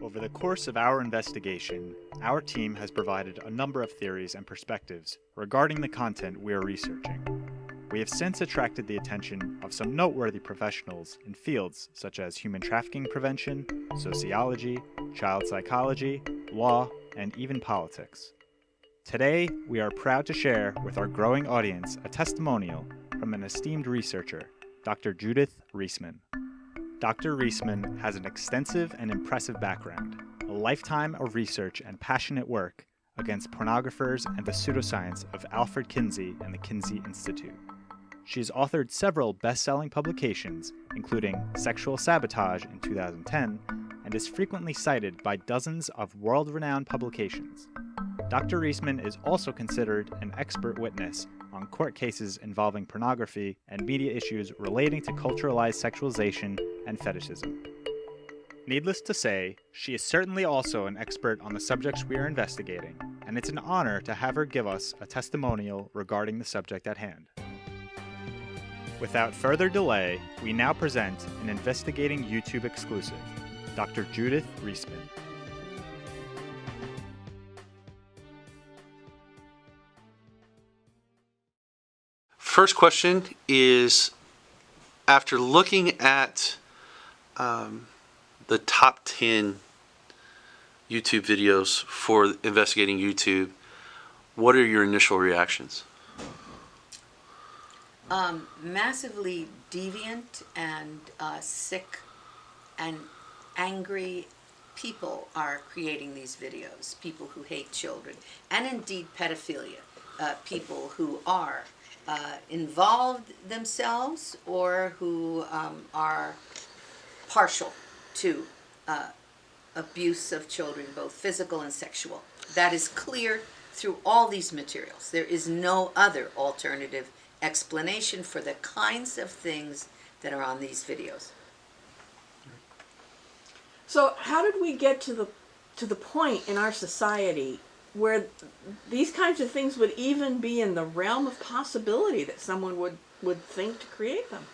Over the course of our investigation, our team has provided a number of theories and perspectives regarding the content we are researching. We have since attracted the attention of some noteworthy professionals in fields such as human trafficking prevention, sociology, child psychology, law, and even politics. Today, we are proud to share with our growing audience a testimonial from an esteemed researcher, Dr. Judith Reisman. Dr. Reisman has an extensive and impressive background, a lifetime of research and passionate work against pornographers and the pseudoscience of Alfred Kinsey and the Kinsey Institute. She has authored several best-selling publications, including Sexual Sabotage in 2010, and is frequently cited by dozens of world-renowned publications. Dr. Reisman is also considered an expert witness on court cases involving pornography and media issues relating to culturalized sexualization and fetishism. Needless to say, she is certainly also an expert on the subjects we are investigating, and it's an honor to have her give us a testimonial regarding the subject at hand. Without further delay, we now present an Investigating YouTube exclusive, Dr. Judith Reisman. First question is, after looking at the top 10 YouTube videos for Investigating YouTube, what are your initial reactions? Massively deviant and sick and angry people are creating these videos. People who hate children, and indeed pedophilia. People who are involved themselves or who are partial to abuse of children, both physical and sexual. That is clear through all these materials. There is no other alternative explanation for the kinds of things that are on these videos. So how did we get to the point in our society where these kinds of things would even be in the realm of possibility that someone would think to create them?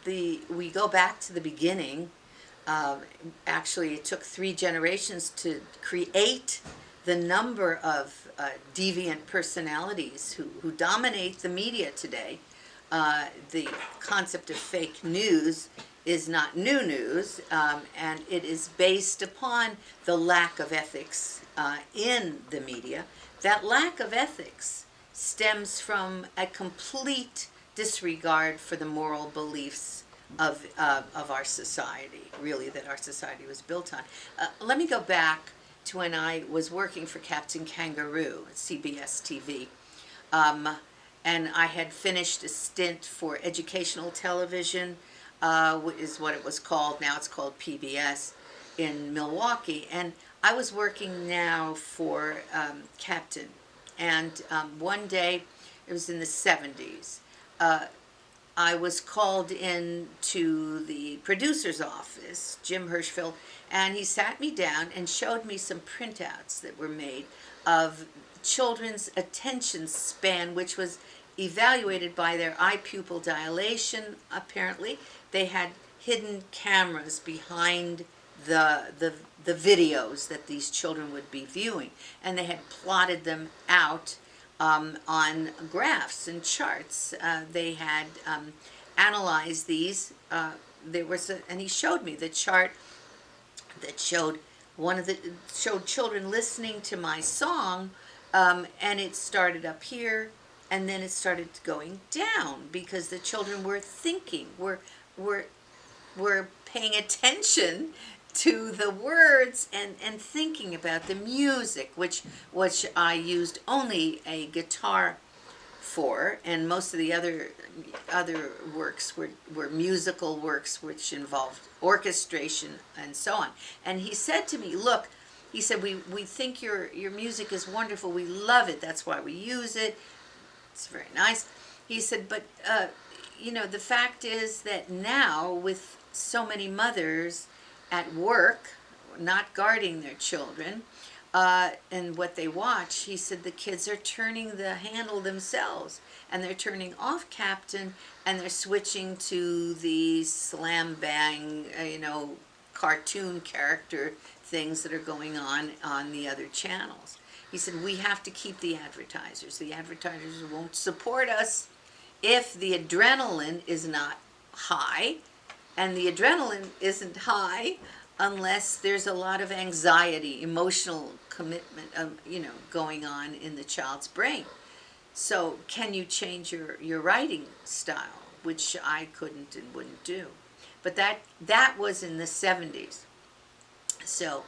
We go back to the beginning. Actually, it took 3 generations to create the number of deviant personalities who dominate the media today. The concept of fake news is not new news, and it is based upon the lack of ethics in the media. That lack of ethics stems from a complete disregard for the moral beliefs of our society, really, that our society was built on. Let me go back to when I was working for Captain Kangaroo at CBS TV. And I had finished a stint for educational television, is what it was called. Now it's called PBS, in Milwaukee. And I was working now for Captain. And one day, it was in the 70s, I was called in to the producer's office, Jim Hirschfeld, and he sat me down and showed me some printouts that were made of children's attention span, which was evaluated by their eye pupil dilation, apparently. They had hidden cameras behind the videos that these children would be viewing, and they had plotted them out on graphs and charts. They had analyzed these. There was and he showed me the chart that showed showed children listening to my song, and it started up here, and then it started going down because the children were thinking, were paying attention to the words and thinking about the music, which I used only a guitar for, and most of the other works were musical works which involved orchestration and so on. And he said to me, look, he said, we think your music is wonderful, we love it, that's why we use it, it's very nice. He said, but you know, the fact is that now with so many mothers at work, not guarding their children, and what they watch, he said the kids are turning the handle themselves, and they're turning off Captain, and they're switching to the slam bang, cartoon character things that are going on the other channels. He said we have to keep the advertisers. The advertisers won't support us if the adrenaline is not high, and the adrenaline isn't high unless there's a lot of anxiety, emotional commitment, going on in the child's brain. So can you change your writing style, which I couldn't and wouldn't do. But that was in the 70s. So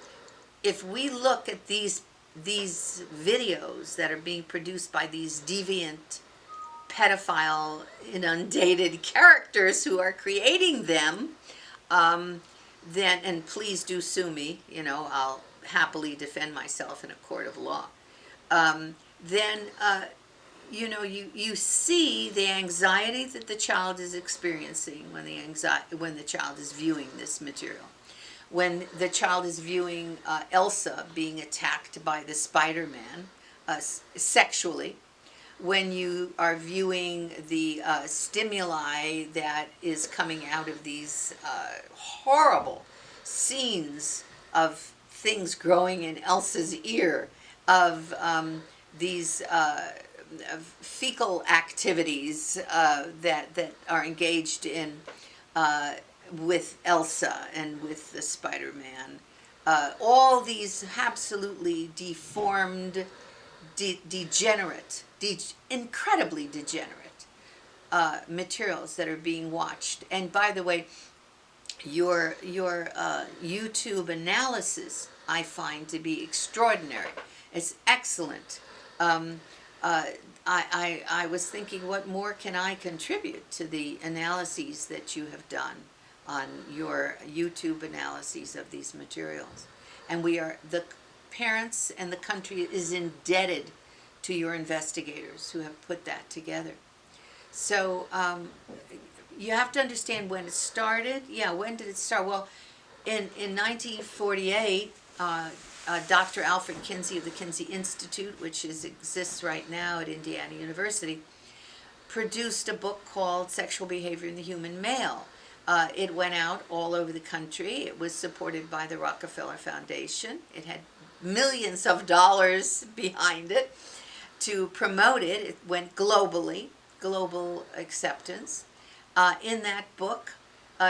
if we look at these videos that are being produced by these deviant, pedophile, inundated characters who are creating them, then, and please do sue me, I'll happily defend myself in a court of law, then, you see the anxiety that the child is experiencing when the child is viewing this material. When the child is viewing Elsa being attacked by the Spider-Man sexually, when you are viewing the stimuli that is coming out of these horrible scenes of things growing in Elsa's ear, of these fecal activities that are engaged in with Elsa and with the Spider-Man, all these absolutely deformed, degenerate, incredibly degenerate materials that are being watched. And by the way, your YouTube analysis I find to be extraordinary. It's excellent. I was thinking, what more can I contribute to the analyses that you have done on your YouTube analyses of these materials? And the parents and the country is indebted to your investigators who have put that together. So you have to understand when it started. Yeah, when did it start? Well, in 1948, Dr. Alfred Kinsey of the Kinsey Institute, which exists right now at Indiana University, produced a book called Sexual Behavior in the Human Male. It went out all over the country. It was supported by the Rockefeller Foundation. It had millions of dollars behind it to promote it. It went globally, global acceptance. In that book,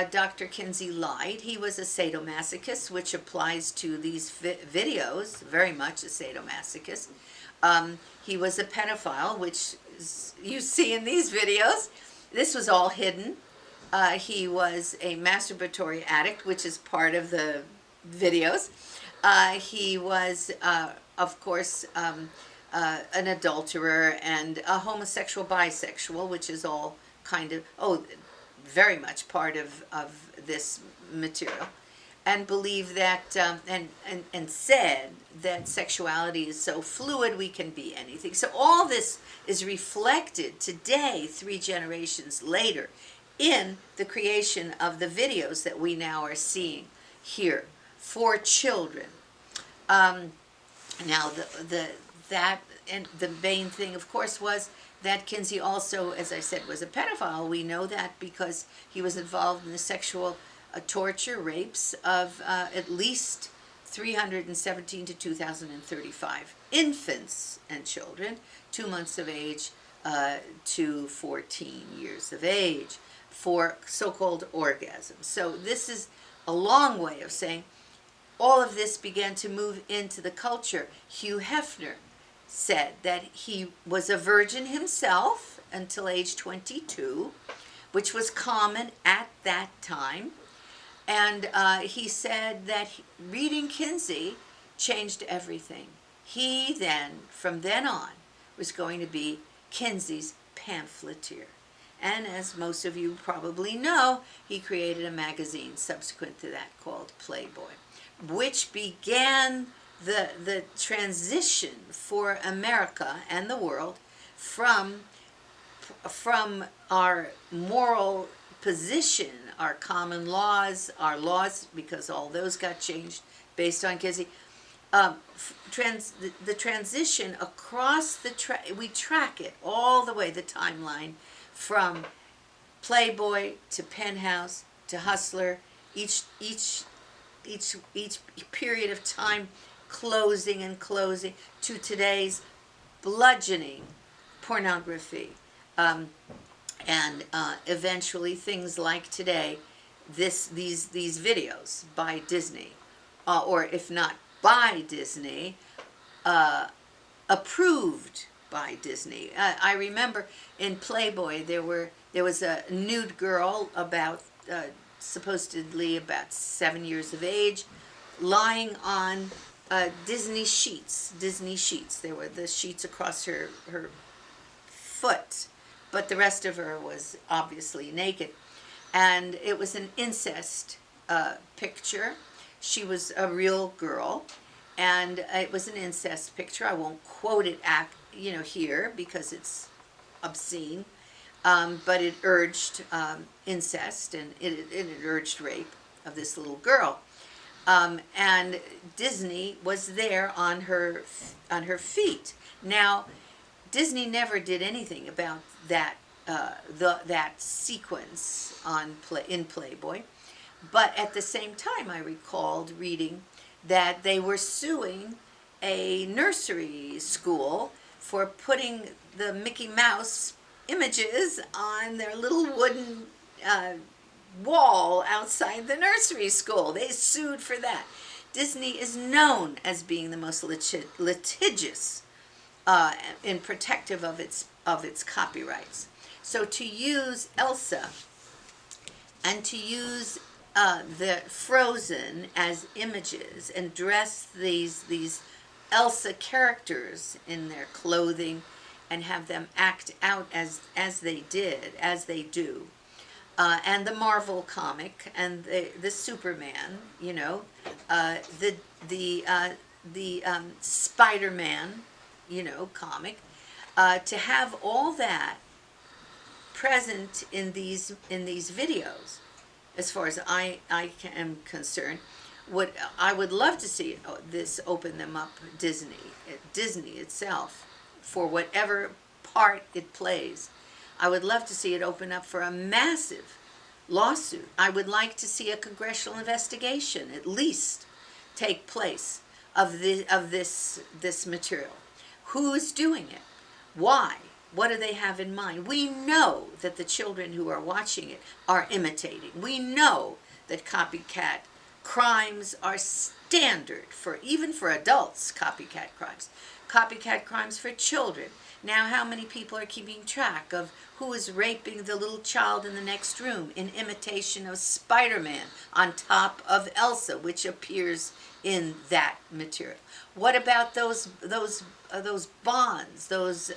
Dr. Kinsey lied. He was a sadomasochist, which applies to these videos, very much a sadomasochist. He was a pedophile, which you see in these videos. This was all hidden. He was a masturbatory addict, which is part of the videos. He was, of course, an adulterer and a homosexual bisexual, which is all kind of, very much part of this material, and believed that, and said that sexuality is so fluid, we can be anything. So all this is reflected today, 3 generations later, in the creation of the videos that we now are seeing here for children. Now, the main thing, of course, was that Kinsey also, as I said, was a pedophile. We know that because he was involved in the sexual torture, rapes of at least 317 to 2,035 infants and children, 2 months of age to 14 years of age, for so-called orgasms. So this is a long way of saying all of this began to move into the culture. Hugh Hefner said that he was a virgin himself until age 22, which was common at that time. And he said that reading Kinsey changed everything. He then, from then on, was going to be Kinsey's pamphleteer. And as most of you probably know, he created a magazine subsequent to that called Playboy, which began the transition for America and the world from our moral position, our common laws, our laws, because all those got changed based on Kinsey, the transition across we track it all the way, the timeline from Playboy to Penthouse to Hustler, each period of time closing and closing to today's bludgeoning pornography, and eventually things like today, these videos by Disney, or if not by Disney, approved by Disney. I remember in Playboy there was a nude girl about supposedly about 7 years of age, lying on Disney sheets. There were the sheets across her foot, but the rest of her was obviously naked, and it was an incest picture. She was a real girl, and it was an incest picture. I won't quote it here because it's obscene, but it urged incest, and it urged rape of this little girl. And Disney was there on her feet. Now, Disney never did anything about that that sequence in Playboy, but at the same time, I recalled reading that they were suing a nursery school for putting the Mickey Mouse images on their little wooden wall outside the nursery school. They sued for that. Disney is known as being the most litigious and protective of its copyrights. So to use Elsa and to use the Frozen as images and dress these Elsa characters in their clothing and have them act out as they do, and the Marvel comic and the Superman, the Spider-Man, comic, to have all that present in these videos, as far as I am concerned, what I would love to see this open them up, Disney itself, for whatever part it plays. I would love to see it open up for a massive lawsuit. I would like to see a congressional investigation at least take place of this material. Who is doing it? Why? What do they have in mind? We know that the children who are watching it are imitating. We know that copycat crimes are standard even for adults, copycat crimes for children. Now, how many people are keeping track of who is raping the little child in the next room in imitation of Spider-Man on top of Elsa, which appears in that material? What about those bonds, those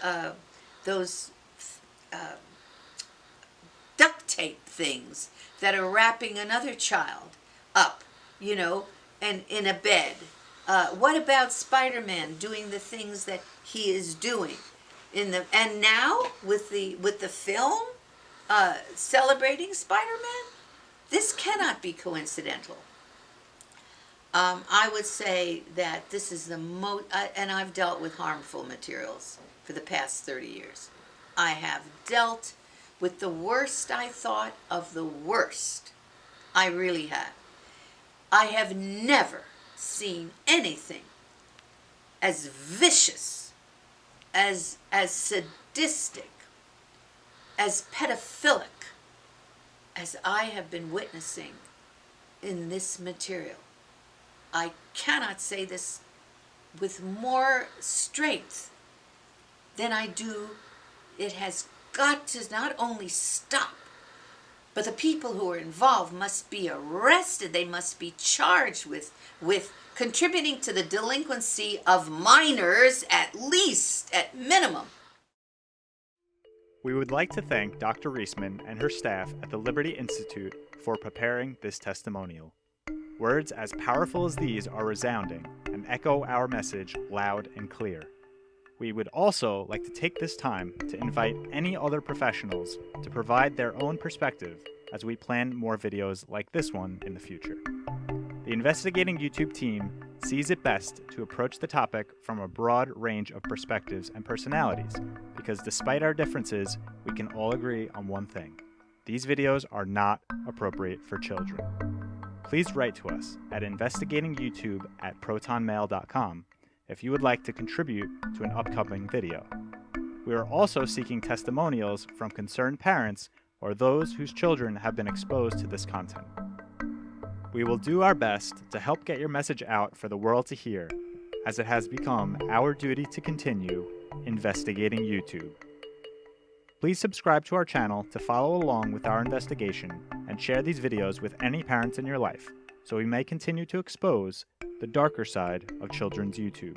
duct tape things that are wrapping another child up, and in a bed? What about Spider-Man doing the things that he is doing and now with the film celebrating Spider-Man? This cannot be coincidental. I would say that this is the most, and I've dealt with harmful materials for the past 30 years. I have dealt with the worst, I thought, of the worst. I really have. I have never seen anything as vicious, as sadistic, as pedophilic as I have been witnessing in this material. I cannot say this with more strength than I do. It has got to not only stop, but the people who are involved must be arrested. They must be charged with contributing to the delinquency of minors, at least, at minimum. We would like to thank Dr. Reisman and her staff at the Liberty Institute for preparing this testimonial. Words as powerful as these are resounding and echo our message loud and clear. We would also like to take this time to invite any other professionals to provide their own perspective as we plan more videos like this one in the future. The investigating YouTube team sees it best to approach the topic from a broad range of perspectives and personalities, because despite our differences, we can all agree on one thing. These videos are not appropriate for children. Please write to us at investigatingyoutube@protonmail.com if you would like to contribute to an upcoming video. We are also seeking testimonials from concerned parents or those whose children have been exposed to this content. We will do our best to help get your message out for the world to hear, as it has become our duty to continue investigating YouTube. Please subscribe to our channel to follow along with our investigation and share these videos with any parents in your life, so we may continue to expose the darker side of children's YouTube.